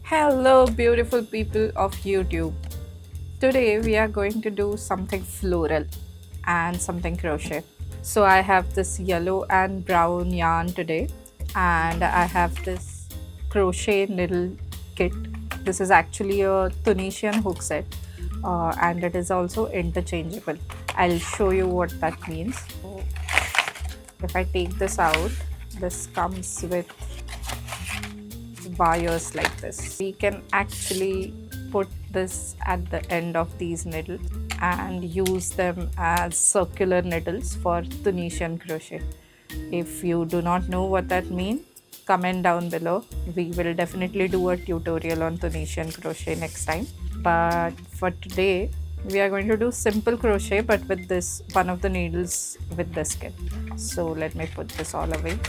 Hello, beautiful people of YouTube. Today we are going to do something floral and something crochet. So I have this yellow and brown yarn today, and I have this crochet needle kit. This is actually a Tunisian hook set, and it is also interchangeable. I'll show you what that means. So if I take this out, this comes with wires like this. We can actually put this at the end of these needles and use them as circular needles for Tunisian crochet. If you do not know what that means, comment down below. We will definitely do a tutorial on Tunisian crochet next time. But for today, we are going to do simple crochet but with this one of the needles with this kit. So let me put this all away.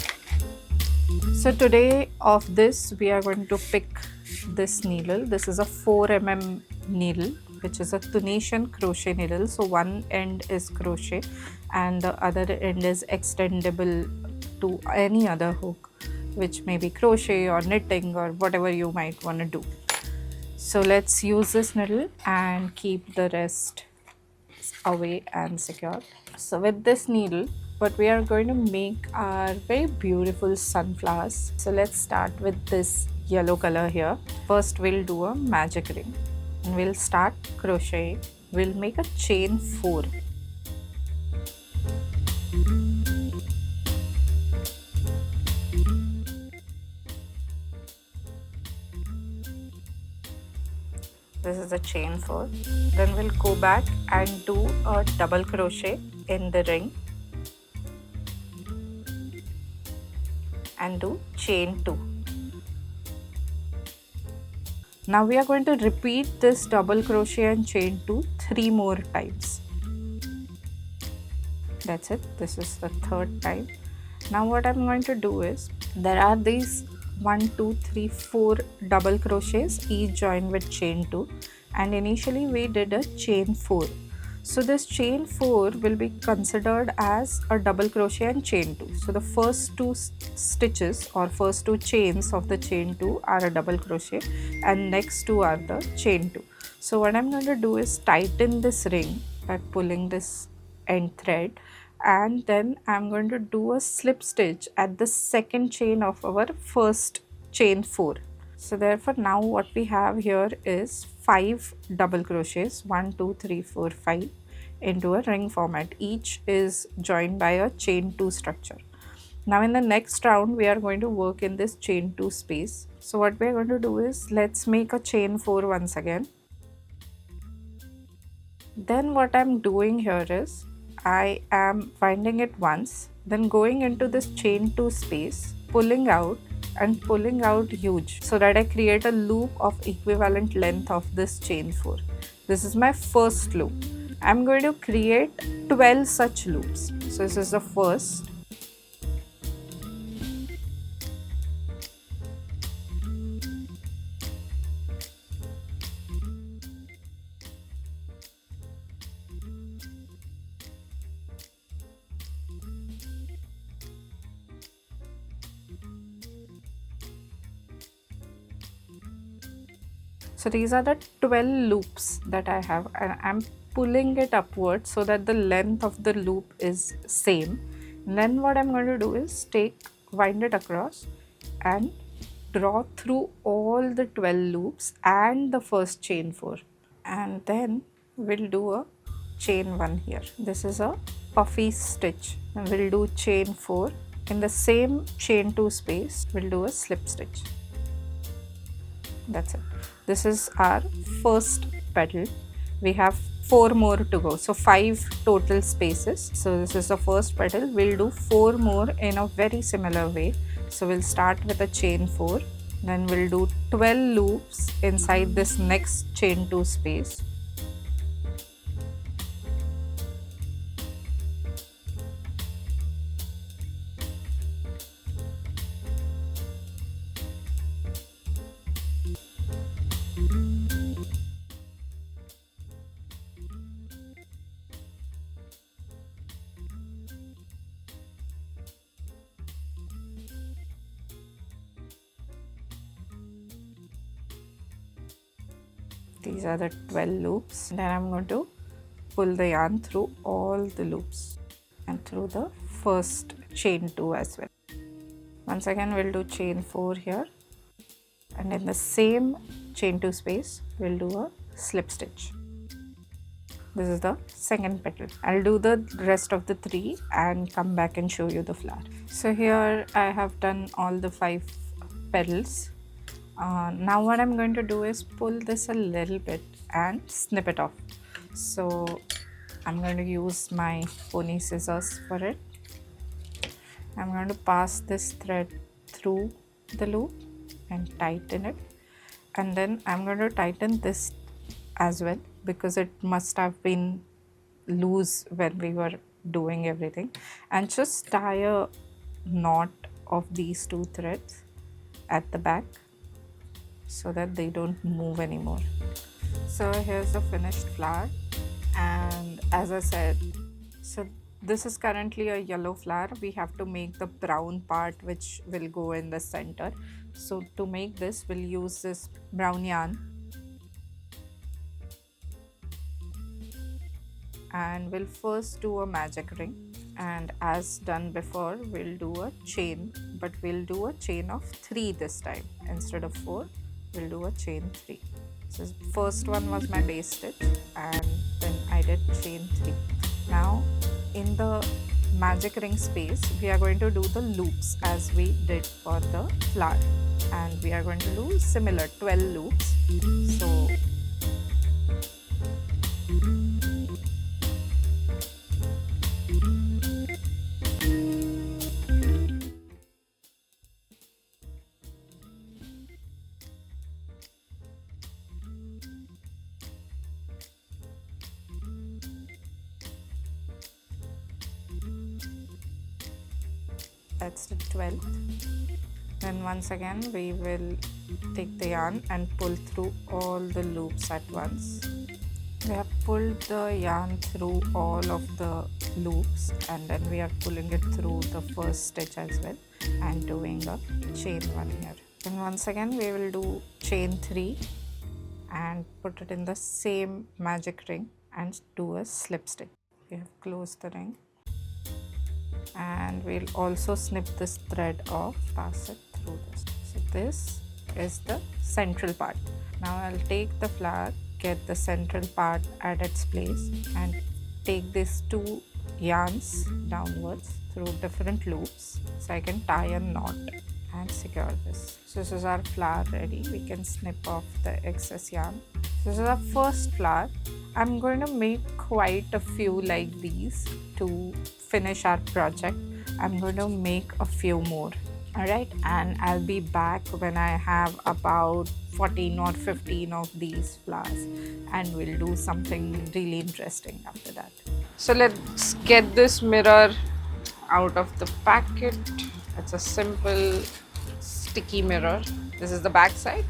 So today of this we are going to pick this needle. This is a 4 mm needle which is a Tunisian crochet needle. So one end is crochet and the other end is extendable to any other hook, which may be crochet or knitting or whatever you might want to do. So let's use this needle and keep the rest away and secure. So with this needle, what we are going to make are very beautiful sunflowers. So let's start with this yellow color here. First we'll do a magic ring and we'll start crocheting. We'll make a chain 4. This is a chain 4. Then we'll go back and do a double crochet in the ring and do chain 2. Now we are going to repeat this double crochet and chain 2 3 more times. That's it. This is the third time. Now what I'm going to do is, there are these 1 2 3 4 double crochets, each joined with chain 2, and initially we did a chain 4. So this chain 4 will be considered as a double crochet and chain 2. So the first 2 stitches or first 2 chains of the chain 2 are a double crochet and next 2 are the chain 2. So what I'm going to do is tighten this ring by pulling this end thread, and then I'm going to do a slip stitch at the second chain of our first chain 4. So therefore now what we have here is 5 double crochets, 1 2 3 4 5, into a ring format. Each is joined by a chain 2 structure. Now in the next round we are going to work in this chain 2 space. So what we are going to do is, let's make a chain 4 once again. Then what I'm doing here is, I am winding it once, then going into this chain 2 space, pulling out and pulling out huge, so that I create a loop of equivalent length of this chain 4. This is my first loop. I'm going to create 12 such loops. So this is the first. So these are the 12 loops that I have, and I'm pulling it upwards so that the length of the loop is same. And then what I'm going to do is wind it across and draw through all the 12 loops and the first chain 4, and then we'll do a chain 1 here. This is a puffy stitch, and we'll do chain 4. In the same chain 2 space, we'll do a slip stitch. That's it. This is our first petal. We have 4 more to go, so 5 total spaces. So this is the first petal. We'll do 4 more in a very similar way. So we'll start with a chain 4, then we'll do 12 loops inside this next chain 2 space. These are the 12 loops. Then I'm going to pull the yarn through all the loops and through the first chain 2 as well. Once again we'll do chain 4 here, and in the same chain 2 space we'll do a slip stitch. This is the second petal. I'll do the rest of the 3 and come back and show you the flower. So here I have done all the 5 petals. Now what I'm going to do is pull this a little bit and snip it off. So I'm going to use my pony scissors for it. I'm going to pass this thread through the loop and tighten it, and then I'm going to tighten this as well because it must have been loose when we were doing everything, and just tie a knot of these 2 threads at the back so that they don't move anymore. So here's the finished flower, and as I said, so this is currently a yellow flower. We have to make the brown part which will go in the center. So to make this, we'll use this brown yarn and we'll first do a magic ring, and as done before we'll do a chain, but we'll do a chain of 3 this time. Instead of 4, we'll do a chain 3. So first one was my base stitch, and then I did chain 3. Now in the magic ring space we are going to do the loops as we did for the flower, and we are going to do similar 12 loops. So that's the 12th. Then once again we will take the yarn and pull through all the loops at once. We have pulled the yarn through all of the loops, and then we are pulling it through the first stitch as well and doing a chain 1 here. Then once again we will do chain 3 and put it in the same magic ring and do a slip stitch. We have closed the ring, and we'll also snip this thread off, pass it through this. So this is the central part. Now I'll take the flower, get the central part at its place, and take these 2 yarns downwards through different loops so I can tie a knot and secure this. So this is our flower ready. We can snip off the excess yarn. So this is our first flower. I'm going to make quite a few like these to finish our project. I'm going to make a few more. Alright, and I'll be back when I have about 14 or 15 of these flowers, and we'll do something really interesting after that. So let's get this mirror out of the packet. It's a simple sticky mirror. This is the back side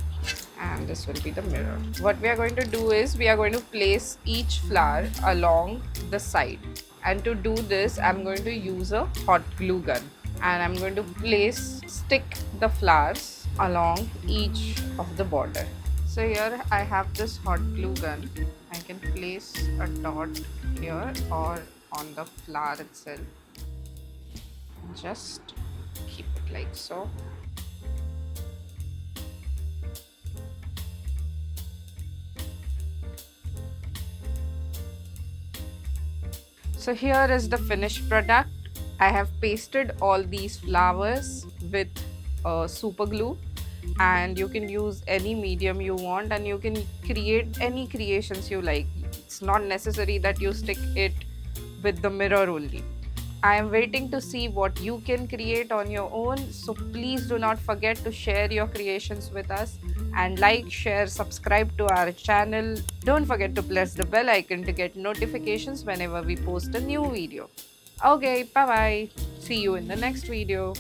and this will be the mirror. What we are going to do is we are going to place each flower along the side, and to do this I'm going to use a hot glue gun, and I'm going to stick the flowers along each of the border. So here I have this hot glue gun. I can place a dot here or on the flower itself. Just keep it like so. So here is the finished product. I have pasted all these flowers with super glue, and you can use any medium you want, and you can create any creations you like. It's not necessary that you stick it with the mirror only. I am waiting to see what you can create on your own, so please do not forget to share your creations with us, and like, share, subscribe to our channel. Don't forget to press the bell icon to get notifications whenever we post a new video. Okay, bye bye. See you in the next video.